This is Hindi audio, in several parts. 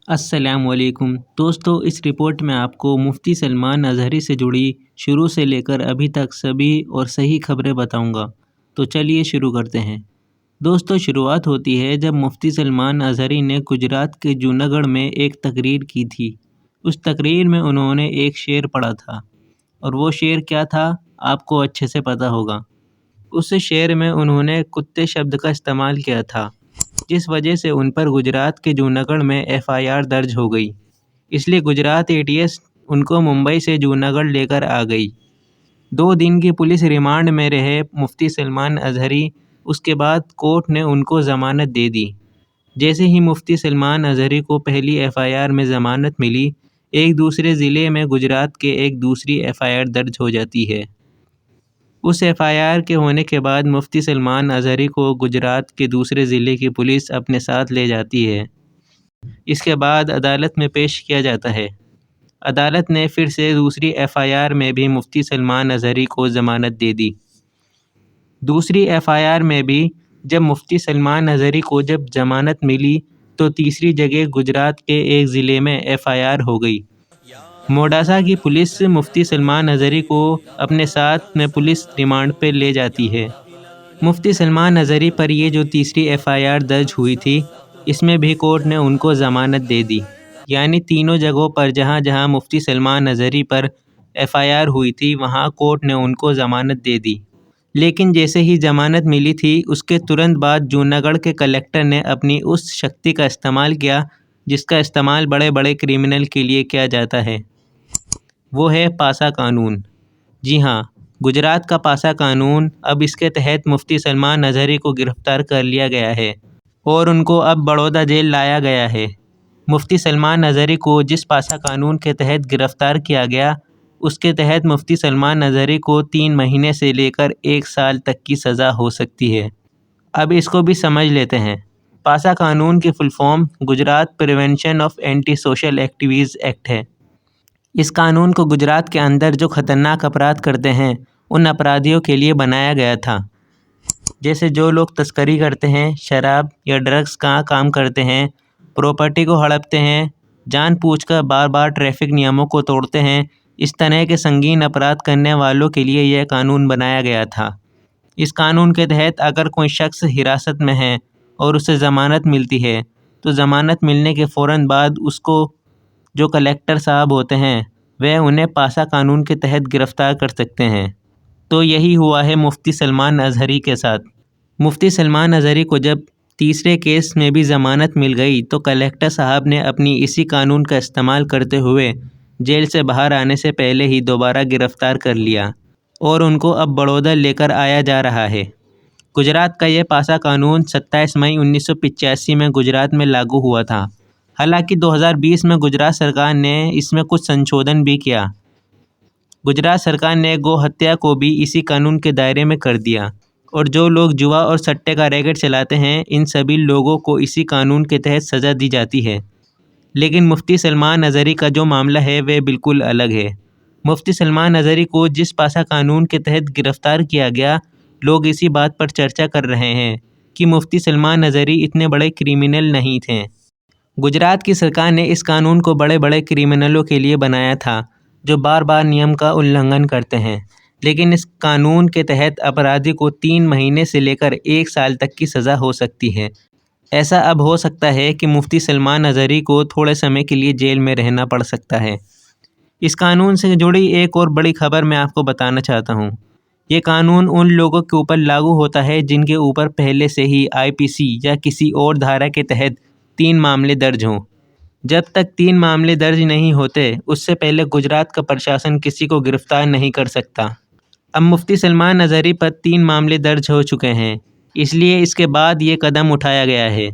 अस्सलामुअलैकुम दोस्तों, इस रिपोर्ट में आपको मुफ्ती सलमान अज़हरी से जुड़ी शुरू से लेकर अभी तक सभी और सही खबरें बताऊंगा। तो चलिए शुरू करते हैं। दोस्तों, शुरुआत होती है जब मुफ्ती सलमान अज़हरी ने गुजरात के जूनागढ़ में एक तकरीर की थी। उस तकरीर में उन्होंने एक शेर पढ़ा था, और वो शेर क्या था आपको अच्छे से पता होगा। उस शेर में उन्होंने कुत्ते शब्द का इस्तेमाल किया था, जिस वजह से उन पर गुजरात के जूनागढ़ में एफआईआर दर्ज हो गई। इसलिए गुजरात एटीएस उनको मुंबई से जूनागढ़ लेकर आ गई। 2 दिन की पुलिस रिमांड में रहे मुफ्ती सलमान अज़हरी। उसके बाद कोर्ट ने उनको ज़मानत दे दी। जैसे ही मुफ्ती सलमान अज़हरी को पहली एफआईआर में ज़मानत मिली, एक दूसरे ज़िले में गुजरात के एक दूसरी एफआईआर दर्ज हो जाती है। उस एफआईआर के होने के बाद मुफ्ती सलमान अज़हरी को गुजरात के दूसरे ज़िले की पुलिस अपने साथ ले जाती है। इसके बाद अदालत में पेश किया जाता है। अदालत ने फिर से दूसरी एफआईआर में भी मुफ्ती सलमान अज़हरी को ज़मानत दे दी। दूसरी एफआईआर में भी जब मुफ्ती सलमान अज़हरी को जब ज़मानत मिली, तो तीसरी जगह गुजरात के एक ज़िले में एफआईआर हो गई। मोडासा की पुलिस मुफ्ती सलमान अज़हरी को अपने साथ में पुलिस रिमांड पर ले जाती है। मुफ्ती सलमान अज़हरी पर ये जो तीसरी एफआईआर दर्ज हुई थी, इसमें भी कोर्ट ने उनको ज़मानत दे दी। यानी तीनों जगहों पर जहाँ जहाँ मुफ्ती सलमान अज़हरी पर एफआईआर हुई थी, वहाँ कोर्ट ने उनको ज़मानत दे दी। लेकिन जैसे ही ज़मानत मिली थी, उसके तुरंत बाद जूनागढ़ के कलेक्टर ने अपनी उस शक्ति का इस्तेमाल किया जिसका इस्तेमाल बड़े बड़े क्रिमिनल के लिए किया जाता है। वो है पासा कानून। जी हाँ, गुजरात का पासा कानून। अब इसके तहत मुफ्ती सलमान अज़हरी को गिरफ़्तार कर लिया गया है और उनको अब बड़ौदा जेल लाया गया है। मुफ्ती सलमान अज़हरी को जिस पासा कानून के तहत गिरफ़्तार किया गया, उसके तहत मुफ्ती सलमान अज़हरी को 3 महीने से लेकर 1 साल तक की सज़ा हो सकती है। अब इसको भी समझ लेते हैं। पासा कानून की full form Gujarat prevention of anti social activities act है। इस कानून को गुजरात के अंदर जो ख़तरनाक अपराध करते हैं, उन अपराधियों के लिए बनाया गया था। जैसे जो लोग तस्करी करते हैं, शराब या ड्रग्स का काम करते हैं, प्रॉपर्टी को हड़पते हैं, जानबूझकर बार बार ट्रैफिक नियमों को तोड़ते हैं, इस तरह के संगीन अपराध करने वालों के लिए यह कानून बनाया गया था। इस कानून के तहत अगर कोई शख्स हिरासत में है और उसे ज़मानत मिलती है, तो ज़मानत मिलने के फ़ौरन बाद उसको जो कलेक्टर साहब होते हैं, वह उन्हें पासा कानून के तहत गिरफ़्तार कर सकते हैं। तो यही हुआ है मुफ्ती सलमान अज़हरी के साथ। मुफ्ती सलमान अज़हरी को जब तीसरे केस में भी ज़मानत मिल गई, तो कलेक्टर साहब ने अपनी इसी कानून का इस्तेमाल करते हुए जेल से बाहर आने से पहले ही दोबारा गिरफ़्तार कर लिया और उनको अब बड़ौदा लेकर आया जा रहा है। गुजरात का यह पासा कानून 27 मई 1985 में गुजरात में लागू हुआ था। हालांकि 2020 में गुजरात सरकार ने इसमें कुछ संशोधन भी किया। गुजरात सरकार ने गौ हत्या को भी इसी कानून के दायरे में कर दिया, और जो लोग जुआ और सट्टे का रैकेट चलाते हैं, इन सभी लोगों को इसी कानून के तहत सज़ा दी जाती है। लेकिन मुफ्ती सलमान अज़हरी का जो मामला है, वह बिल्कुल अलग है। मुफ्ती सलमान अज़हरी को जिस पासा कानून के तहत गिरफ़्तार किया गया, लोग इसी बात पर चर्चा कर रहे हैं कि मुफ्ती सलमान अज़हरी इतने बड़े क्रिमिनल नहीं थे। गुजरात की सरकार ने इस कानून को बड़े बड़े क्रिमिनलों के लिए बनाया था, जो बार बार नियम का उल्लंघन करते हैं। लेकिन इस कानून के तहत अपराधी को 3 महीने से लेकर 1 साल तक की सज़ा हो सकती है। ऐसा अब हो सकता है कि मुफ्ती सलमान अज़हरी को थोड़े समय के लिए जेल में रहना पड़ सकता है। इस कानून से जुड़ी एक और बड़ी खबर मैं आपको बताना चाहता हूँ। ये कानून उन लोगों के ऊपर लागू होता है जिनके ऊपर पहले से ही आईपीसी या किसी और धारा के तहत 3 मामले दर्ज हों। जब तक 3 मामले दर्ज नहीं होते, उससे पहले गुजरात का प्रशासन किसी को गिरफ्तार नहीं कर सकता। अब मुफ्ती सलमान अज़हरी पर 3 मामले दर्ज हो चुके हैं, इसलिए इसके बाद ये कदम उठाया गया है।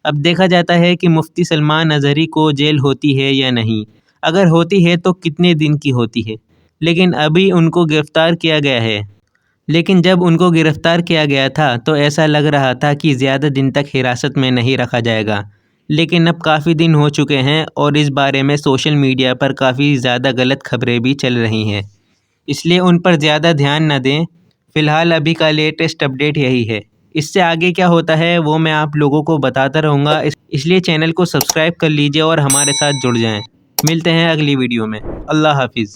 अब देखा जाता है कि मुफ्ती सलमान अज़हरी को जेल होती है या नहीं। अगर होती है तो कितने दिन की होती है। लेकिन अभी उनको गिरफ़्तार किया गया है। लेकिन जब उनको गिरफ़्तार किया गया था, तो ऐसा लग रहा था कि ज़्यादा दिन तक हिरासत में नहीं रखा जाएगा। लेकिन अब काफ़ी दिन हो चुके हैं और इस बारे में सोशल मीडिया पर काफ़ी ज़्यादा गलत खबरें भी चल रही हैं। इसलिए उन पर ज़्यादा ध्यान न दें फ़िलहाल अभी का लेटेस्ट अपडेट यही है। इससे आगे क्या होता है वो मैं आप लोगों को बताता रहूँगा, इसलिए चैनल को सब्सक्राइब कर लीजिए और हमारे साथ जुड़ जाएँ। मिलते हैं अगली वीडियो में। अल्लाह हाफ़िज़।